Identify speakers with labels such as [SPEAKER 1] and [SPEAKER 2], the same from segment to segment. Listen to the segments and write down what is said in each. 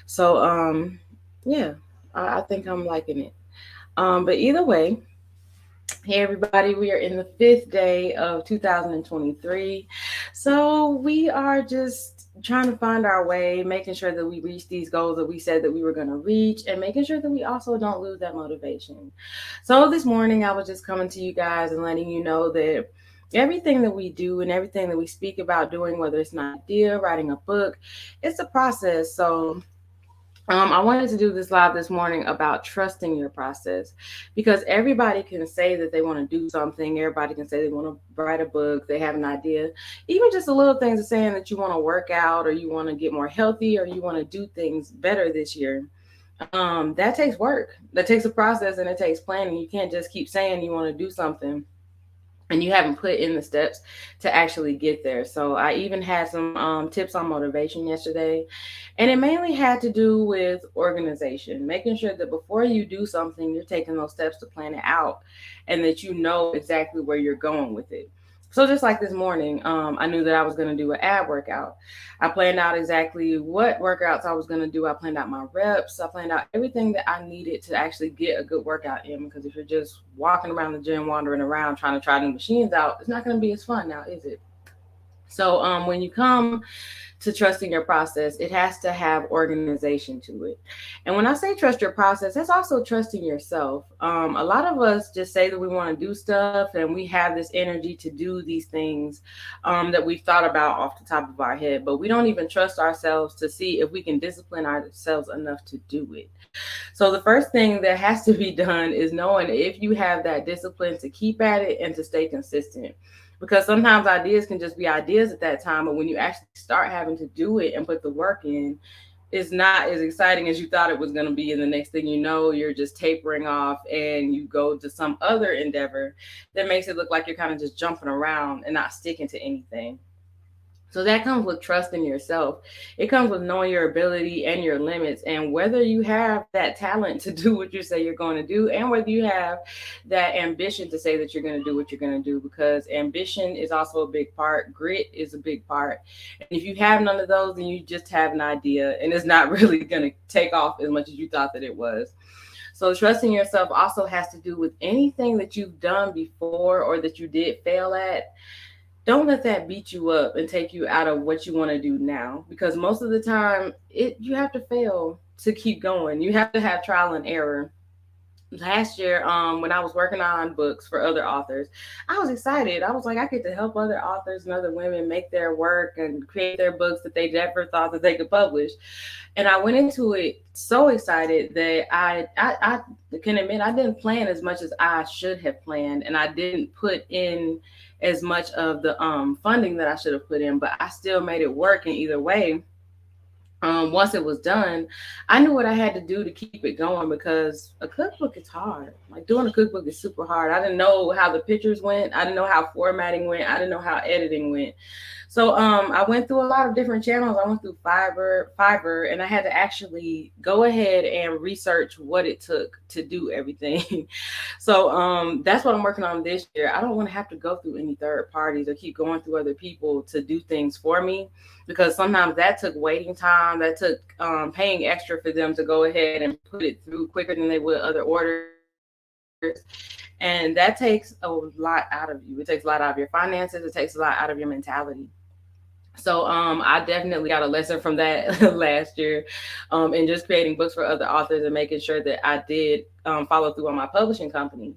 [SPEAKER 1] So yeah, I think I'm liking it. But either way, hey everybody, we are in the fifth day of 2023. So we are just trying to find our way, making sure that we reach these goals that we said that we were going to reach, and making sure that we also don't lose that motivation. So this morning, I was just coming to you guys and letting you know that everything that we do and everything that we speak about doing, whether it's an idea, writing a book, it's a process. So I wanted to do this live this morning about trusting your process because everybody can say that they want to do something. Everybody can say they want to write a book, they have an idea. Even just the little things of saying that you want to work out or you want to get more healthy or you want to do things better this year. That takes work. That takes a process and it takes planning. You can't just keep saying you want to do something and you haven't put in the steps to actually get there. So I even had some tips on motivation yesterday, and it mainly had to do with organization, making sure that before you do something, you're taking those steps to plan it out, and that you know exactly where you're going with it. So just like this morning, I knew that I was going to do an ab workout. I planned out exactly what workouts I was going to do. I planned out my reps. I planned out everything that I needed to actually get a good workout in. Because if you're just walking around the gym, wandering around, trying to try new machines out, it's not going to be as fun now, is it? So when you come to trusting your process, it has to have organization to it. And when I say trust your process, that's also trusting yourself. A lot of us just say that we want to do stuff and we have this energy to do these things that we've thought about off the top of our head, but we don't even trust ourselves to see if we can discipline ourselves enough to do it. So the first thing that has to be done is knowing if you have that discipline to keep at it and to stay consistent. Because sometimes ideas can just be ideas at that time, but when you actually start having to do it and put the work in, it's not as exciting as you thought it was going to be. And the next thing you know, you're just tapering off and you go to some other endeavor that makes it look like you're kind of just jumping around and not sticking to anything. So that comes with trust in yourself. It comes with knowing your ability and your limits, and whether you have that talent to do what you say you're going to do, and whether you have that ambition to say that you're going to do what you're going to do, because ambition is also a big part. Grit is a big part. And if you have none of those, then you just have an idea, and it's not really going to take off as much as you thought that it was. So trusting yourself also has to do with anything that you've done before or that you did fail at. Don't let that beat you up and take you out of what you want to do now, because most of the time it you have to fail to keep going. You have to have trial and error. Last year, when I was working on books for other authors, I was excited. I was like, I get to help other authors and other women make their work and create their books that they never thought that they could publish. And I went into it so excited that I can admit I didn't plan as much as I should have planned, and I didn't put in as much of the funding that I should have put in, but I still made it work in either way. Once it was done, I knew what I had to do to keep it going, because a cookbook is hard. Like, doing a cookbook is super hard. I didn't know how the pictures went. I didn't know how formatting went. I didn't know how editing went. So I went through a lot of different channels. I went through Fiverr, and I had to actually go ahead and research what it took to do everything. So that's what I'm working on this year. I don't want to have to go through any third parties or keep going through other people to do things for me, because sometimes that took waiting time, that took paying extra for them to go ahead and put it through quicker than they would other orders. And that takes a lot out of you. It takes a lot out of your finances. It takes a lot out of your mentality. So I definitely got a lesson from that last year, and just creating books for other authors and making sure that I did follow through on my publishing company.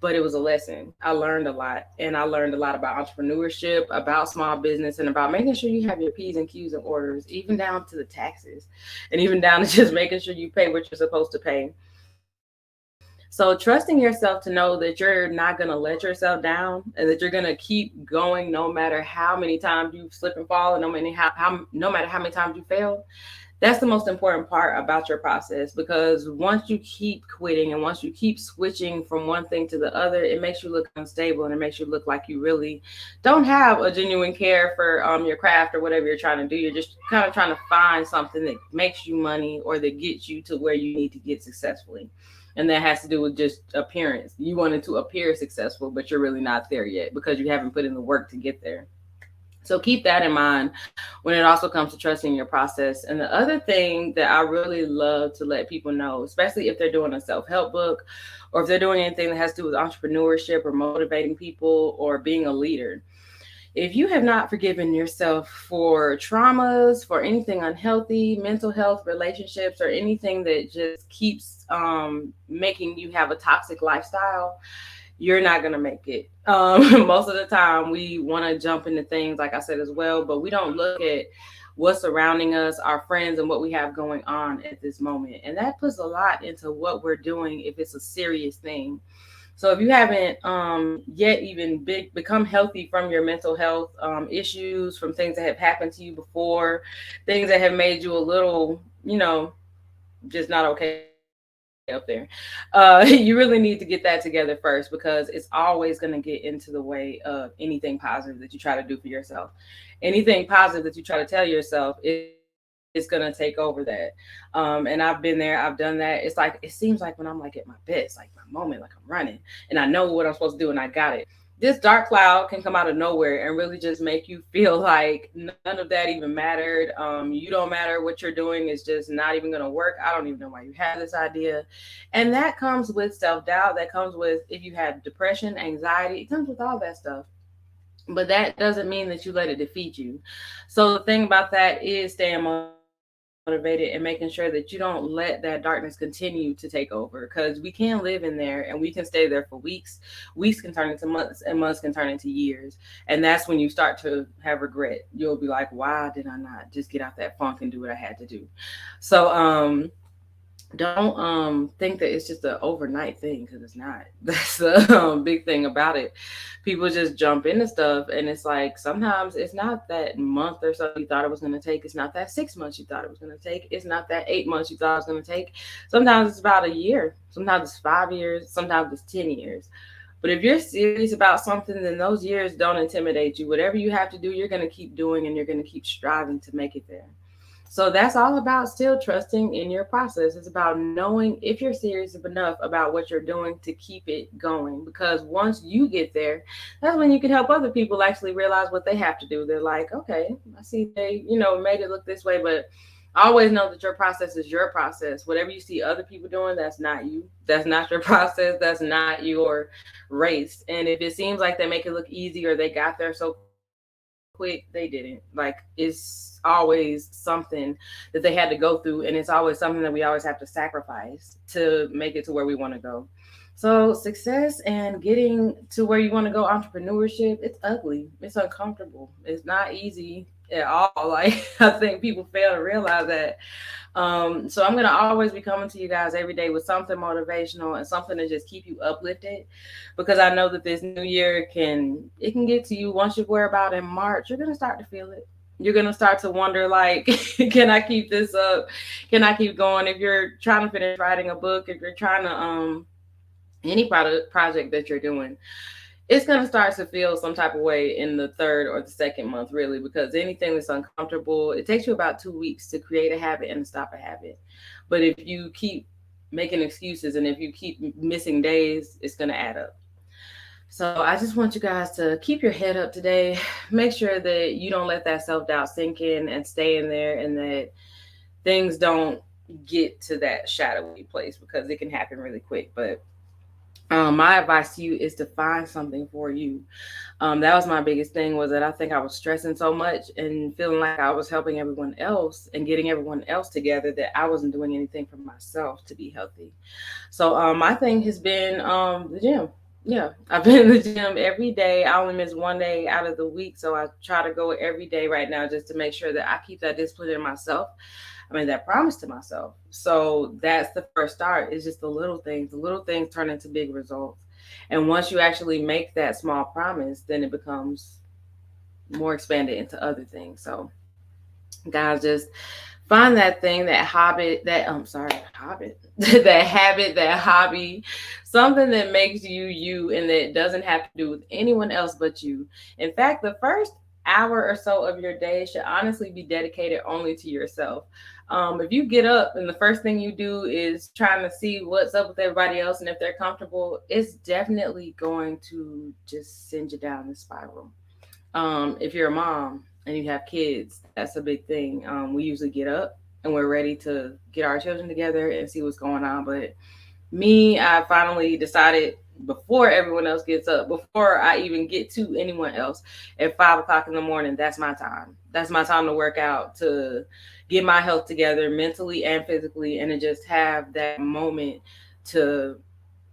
[SPEAKER 1] But it was a lesson. I learned a lot, and I learned a lot about entrepreneurship, about small business, and about making sure you have your P's and Q's and orders, even down to the taxes, and even down to just making sure you pay what you're supposed to pay. So trusting yourself to know that you're not going to let yourself down, and that you're going to keep going no matter how many times you slip and fall, and no matter how many times you fail. That's the most important part about your process, because once you keep quitting and once you keep switching from one thing to the other, it makes you look unstable, and it makes you look like you really don't have a genuine care for your craft or whatever you're trying to do. You're just kind of trying to find something that makes you money or that gets you to where you need to get successfully. And that has to do with just appearance. You wanted to appear successful, but you're really not there yet because you haven't put in the work to get there. So keep that in mind when it also comes to trusting your process. And the other thing that I really love to let people know, especially if they're doing a self-help book or if they're doing anything that has to do with entrepreneurship or motivating people or being a leader, if you have not forgiven yourself for traumas, for anything unhealthy, mental health, relationships, or anything that just keeps making you have a toxic lifestyle, you're not going to make it. Most of the time, we want to jump into things, like I said as well, but we don't look at what's surrounding us, our friends, and what we have going on at this moment. And that puts a lot into what we're doing if it's a serious thing. So if you haven't yet even become healthy from your mental health issues, from things that have happened to you before, things that have made you a little, just not okay up there, you really need to get that together first, because it's always going to get into the way of anything positive that you try to do for yourself. Anything positive that you try to tell yourself is going to take over that. And I've been there, I've done that. It seems like when I'm like at my best, like my moment, like I'm running and I know what I'm supposed to do and I got it. This dark cloud can come out of nowhere and really just make you feel like none of that even mattered. You don't matter. What you're doing is just not even going to work. I don't even know why you have this idea. And that comes with self-doubt. That comes with, if you have depression, anxiety, it comes with all that stuff. But that doesn't mean that you let it defeat you. So the thing about that is staying motivated and making sure that you don't let that darkness continue to take over, because we can live in there and we can stay there for weeks. Weeks can turn into months and months can turn into years. And that's when you start to have regret. You'll be like, why did I not just get out that funk and do what I had to do? So don't think that it's just an overnight thing, because it's not. That's the big thing about it. People just jump into stuff and it's like sometimes it's not that month or so you thought it was going to take, it's not that 6 months you thought it was going to take, it's not that 8 months you thought it was going to take. Sometimes it's about a year, sometimes it's 5 years, sometimes it's 10 years. But if you're serious about something, then those years don't intimidate you. Whatever you have to do, you're going to keep doing and you're going to keep striving to make it there. So that's all about still trusting in your process. It's about knowing if you're serious enough about what you're doing to keep it going. Because once you get there, that's when you can help other people actually realize what they have to do. They're like, okay, I see they, made it look this way, but always know that your process is your process. Whatever you see other people doing, that's not you. That's not your process. That's not your race. And if it seems like they make it look easy or they got there so quick, they didn't. Like, it's always something that they had to go through, and it's always something that we always have to sacrifice to make it to where we want to go. So success and getting to where you want to go, entrepreneurship, it's ugly, it's uncomfortable, it's not easy at all. Like, I think people fail to realize that. So I'm gonna always be coming to you guys every day with something motivational and something to just keep you uplifted, because I know that this new year can get to you. Once you worry about in March, you're gonna start to feel it. You're gonna start to wonder, like, can I keep this up? Can I keep going? If you're trying to finish writing a book, if you're trying to any project that you're doing, it's going to start to feel some type of way in the third or the second month, really, because anything that's uncomfortable, it takes you about 2 weeks to create a habit and to stop a habit. But if you keep making excuses and if you keep missing days, it's going to add up. So I just want you guys to keep your head up today. Make sure that you don't let that self doubt sink in and stay in there, and that things don't get to that shadowy place, because it can happen really quick. But my advice to you is to find something for you. That was my biggest thing, was that I think I was stressing so much and feeling like I was helping everyone else and getting everyone else together, that I wasn't doing anything for myself to be healthy. So my thing has been the gym. Yeah, I've been in the gym every day. I only miss one day out of the week, so I try to go every day right now, just to make sure that I keep that discipline in myself. I mean, that promise to myself. So that's the first start. It's just the little things. The little things turn into big results. And once you actually make that small promise, then it becomes more expanded into other things. So, guys, just find that thing, that hobby, that I'm sorry, habit, that habit, that hobby, something that makes you you, and that doesn't have to do with anyone else but you. In fact, the first hour or so of your day should honestly be dedicated only to yourself. If you get up and the first thing you do is trying to see what's up with everybody else and if they're comfortable, it's definitely going to just send you down the spiral. If you're a mom and you have kids, that's a big thing. We usually get up and we're ready to get our children together and see what's going on. But me, I finally decided before everyone else gets up, before I even get to anyone else, at 5 o'clock in the morning, that's my time. That's my time to work out, to get my health together mentally and physically, and to just have that moment to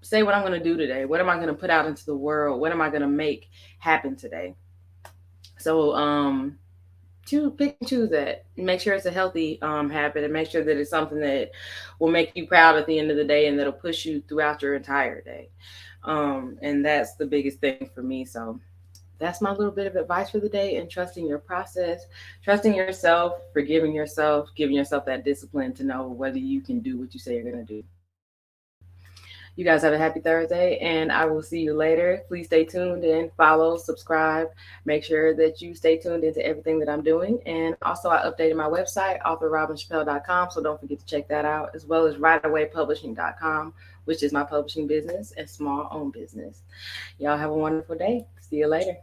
[SPEAKER 1] say what I'm going to do today. What am I going to put out into the world? What am I going to make happen today? So, pick and choose that. Make sure it's a healthy habit, and make sure that it's something that will make you proud at the end of the day and that'll push you throughout your entire day. And that's the biggest thing for me. So that's my little bit of advice for the day, and trusting your process, trusting yourself, forgiving yourself, giving yourself that discipline to know whether you can do what you say you're going to do. You guys have a happy Thursday, and I will see you later. Please stay tuned and follow, subscribe. Make sure that you stay tuned into everything that I'm doing. And also, I updated my website, authorrobinchappelle.com, so don't forget to check that out, as well as rightawaypublishing.com, which is my publishing business and small owned business. Y'all have a wonderful day. See you later.